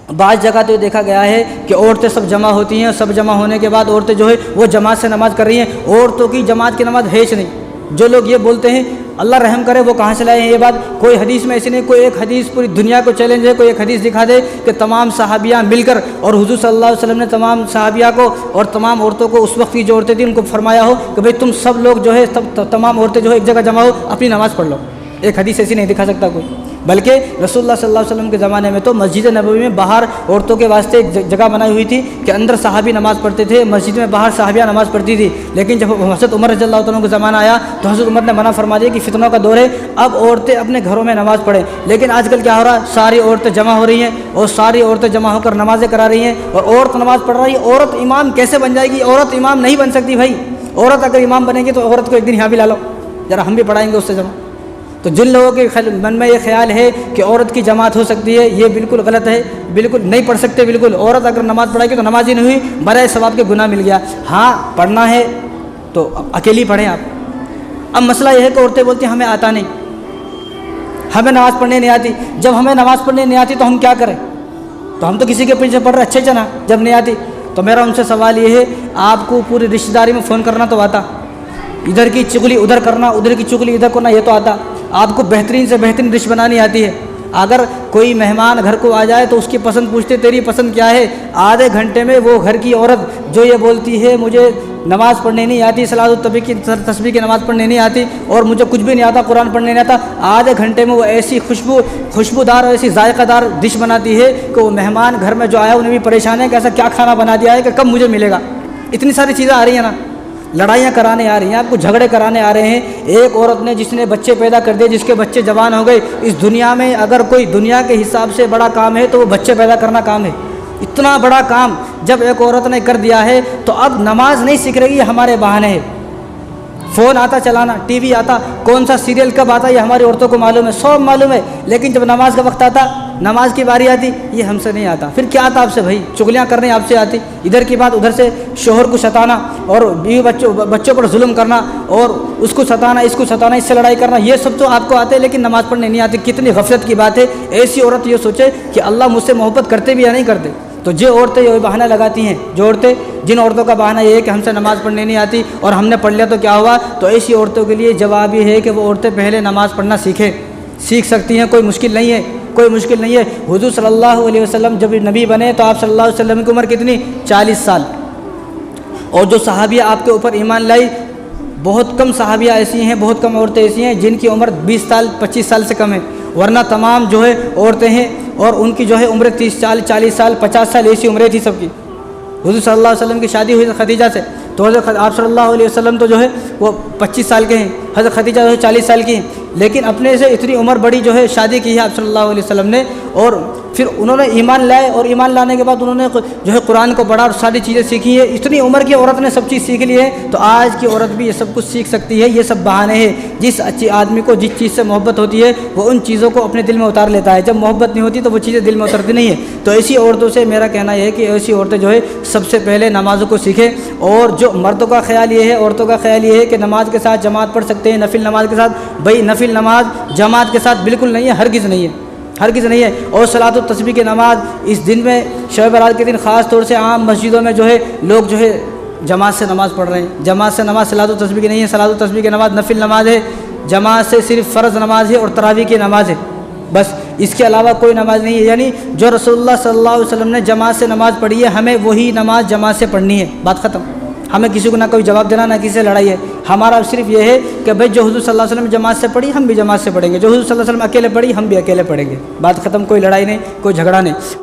بعض جگہ تو دیکھا گیا ہے کہ عورتیں سب جمع ہوتی ہیں، سب جمع ہونے کے بعد عورتیں جو ہے وہ جماعت سے نماز کر رہی ہیں، عورتوں کی جماعت کی نماز ہے نہیں۔ جو لوگ یہ بولتے ہیں اللہ رحم کرے، وہ کہاں سے لائے ہیں یہ بات؟ کوئی حدیث میں ایسی نہیں، کوئی ایک حدیث پوری دنیا کو چیلنج ہے، کوئی ایک حدیث دکھا دے کہ تمام صحابیہ مل کر اور حضور صلی اللہ علیہ وسلم نے تمام صحابیہ کو اور تمام عورتوں کو، اس وقت کی جو عورتیں تھیں ان کو فرمایا ہو کہ بھئی تم سب لوگ جو ہے تمام عورتیں جو ہے ایک جگہ جمع ہو، اپنی نماز پڑھ لو۔ ایک حدیث ایسی نہیں دکھا سکتا کوئی، بلکہ رسول اللہ صلی اللہ علیہ وسلم کے زمانے میں تو مسجد نبوی میں باہر عورتوں کے واسطے ایک جگہ بنائی ہوئی تھی کہ اندر صحابی نماز پڑھتے تھے، مسجد میں باہر صحابیہ نماز پڑھتی تھی۔ لیکن جب حضرت عمر رضی اللہ عنہ کا زمانہ آیا تو حضرت عمر نے منع فرما دیا کہ فتنوں کا دور ہے، اب عورتیں اپنے گھروں میں نماز پڑھیں۔ لیکن آج کل کیا ہو رہا ہے؟ ساری عورتیں جمع ہو رہی ہیں اور ساری عورتیں جمع ہو کر نمازیں کرا رہی ہیں، اور عورت نماز پڑھ رہی ہے۔ عورت امام کیسے بن جائے گی؟ عورت امام نہیں بن سکتی بھائی۔ عورت اگر امام بنے گی تو عورت کو ایک دن یہاں بھی لا لو، ذرا ہم بھی پڑھائیں گے اس سے جمع۔ تو جن لوگوں کے من میں یہ خیال ہے کہ عورت کی جماعت ہو سکتی ہے، یہ بالکل غلط ہے، بالکل نہیں پڑھ سکتے۔ بالکل عورت اگر نماز پڑھائے گی تو نماز ہی نہیں ہوئی، برائے ثواب کے گناہ مل گیا۔ ہاں پڑھنا ہے تو اکیلی پڑھیں آپ۔ اب مسئلہ یہ ہے کہ عورتیں بولتی ہیں ہمیں آتا نہیں، ہمیں نماز پڑھنے نہیں آتی۔ جب ہمیں نماز پڑھنے نہیں آتی تو ہم کیا کریں؟ تو ہم تو کسی کے پیچھے پڑھ رہے، اچھے چنا جب نہیں آتی۔ تو میرا ان سے سوال یہ ہے، آپ کو پوری رشتہ داری میں فون کرنا تو آتا، ادھر کی چغلی ادھر کرنا، ادھر کی چغلی ادھر کرنا یہ تو آتا۔ آپ کو بہترین سے بہترین ڈش بنانی آتی ہے۔ اگر کوئی مہمان گھر کو آ جائے تو اس کی پسند پوچھتے تیری پسند کیا ہے، آدھے گھنٹے میں وہ گھر کی عورت جو یہ بولتی ہے مجھے نماز پڑھنے نہیں آتی، صلاۃ التسبیح کی تسبیح کی نماز پڑھنے نہیں آتی اور مجھے کچھ بھی نہیں آتا، قرآن پڑھنے نہیں آتا، آدھے گھنٹے میں وہ ایسی خوشبودار اور ایسی ذائقہ دار ڈش بناتی ہے کہ وہ مہمان گھر میں جو آیا انہیں بھی پریشان ہے کہ ایسا کیا کھانا بنا دیا ہے کہ کب مجھے ملے گا۔ اتنی ساری چیزیں آ رہی ہیں نا، لڑائیاں کرانے آ رہی ہیں، آپ کو جھگڑے کرانے آ رہے ہیں۔ ایک عورت نے جس نے بچے پیدا کر دیے، جس کے بچے جوان ہو گئے، اس دنیا میں اگر کوئی دنیا کے حساب سے بڑا کام ہے تو وہ بچے پیدا کرنا کام ہے۔ اتنا بڑا کام جب ایک عورت نے کر دیا ہے تو اب نماز نہیں سیکھ رہی، ہمارے بہانے ہیں۔ فون آتا چلانا، ٹی وی آتا، کون سا سیریل کب آتا یہ ہماری عورتوں کو معلوم ہے، سب معلوم ہے، لیکن جب نماز کا وقت آتا، نماز کی باری آتی، یہ ہم سے نہیں آتا۔ پھر کیا آتا آپ سے بھائی؟ چغلیاں کرنے آپ سے آتی، ادھر کی بات ادھر سے، شوہر کو ستانا اور بیوی بچوں پر ظلم کرنا اور اس کو ستانا، اس کو ستانا، اس سے لڑائی کرنا، یہ سب تو آپ کو آتے ہیں لیکن نماز پڑھنے نہیں آتی۔ کتنی غفلت کی بات ہے۔ ایسی عورت یہ سوچے کہ اللہ مجھ سے محبت کرتے بھی یا نہیں کرتے۔ تو جو عورتیں یہ بہانہ لگاتی ہیں، جن عورتوں کا بہانہ یہ ہے کہ ہم سے نماز پڑھنے نہیں آتی اور ہم نے پڑھ لیا تو کیا ہوا، تو ایسی عورتوں کے لیے جواب یہ ہے کہ وہ عورتیں پہلے نماز پڑھنا سیکھ سکتی ہیں، کوئی مشکل نہیں ہے، کوئی مشکل نہیں ہے۔ حضور صلی اللہ علیہ وسلم جب نبی بنے تو آپ صلی اللہ علیہ وسلم کی عمر کتنی؟ 40 سال، اور جو صحابیہ آپ کے اوپر ایمان لائی، بہت کم صحابیہ ایسی ہیں، بہت کم عورتیں ایسی ہیں جن کی عمر 20 سال 25 سال سے کم ہے، ورنہ تمام جو ہے عورتیں ہیں اور ان کی جو ہے عمر 30 سال 40 سال 50 سال ایسی عمریں تھی سب کی۔ حضور صلی اللہ علیہ وسلم کی شادی ہوئی خدیجہ سے، تو حضرت آپ صلی اللہ علیہ وسلم تو جو ہے وہ 25 سال کے ہیں، حضرت خدیجہ جو ہے 40 سال کی ہیں، لیکن اپنے سے اتنی عمر بڑی جو ہے شادی کی ہے آپ صلی اللہ علیہ وسلم نے، اور پھر انہوں نے ایمان لائے اور ایمان لانے کے بعد انہوں نے جو ہے قرآن کو پڑھا اور ساری چیزیں سیکھی ہیں۔ اتنی عمر کی عورت نے سب چیز سیکھ لی ہے، تو آج کی عورت بھی یہ سب کچھ سیکھ سکتی ہے۔ یہ سب بہانے ہیں۔ جس اچھی آدمی کو جس چیز سے محبت ہوتی ہے وہ ان چیزوں کو اپنے دل میں اتار لیتا ہے، جب محبت نہیں ہوتی تو وہ چیزیں دل میں اترتی نہیں ہیں۔ تو ایسی عورتوں سے میرا کہنا یہ ہے کہ ایسی عورتیں جو ہے سب سے پہلے نمازوں کو سیکھیں، اور جو مردوں کا خیال یہ ہے، عورتوں کا خیال یہ ہے کہ نماز کے ساتھ جماعت پڑھ سکتے ہیں، نفل نماز کے ساتھ، بھائی نفل نماز جماعت کے ساتھ بالکل نہیں ہے، ہرگز نہیں ہے، ہرگز نہیں ہے۔ اور صلاۃ التسبیح کی نماز اس دن میں، شب برات کے دن خاص طور سے عام مسجدوں میں جو ہے لوگ جو ہے جماعت سے نماز پڑھ رہے ہیں۔ جماعت سے نماز صلاۃ التسبیح کی نہیں ہے، صلاۃ التسبیح کی نماز نفل نماز ہے، جماعت سے صرف فرض نماز ہے اور تراویح کی نماز ہے، بس اس کے علاوہ کوئی نماز نہیں ہے۔ یعنی جو رسول اللہ صلی اللہ علیہ وسلم نے جماعت سے نماز پڑھی ہے، ہمیں وہی نماز جماعت سے پڑھنی ہے، بات ختم۔ ہمیں کسی کو نہ کوئی جواب دینا، نہ کسی سے لڑائی ہے۔ ہمارا صرف یہ ہے کہ بھائی جو حضور صلی اللہ علیہ وسلم جماعت سے پڑھی ہم بھی جماعت سے پڑھیں گے، جو حضور صلی اللہ علیہ وسلم اکیلے پڑھی ہم بھی اکیلے پڑھیں گے، بات ختم، کوئی لڑائی نہیں، کوئی جھگڑا نہیں۔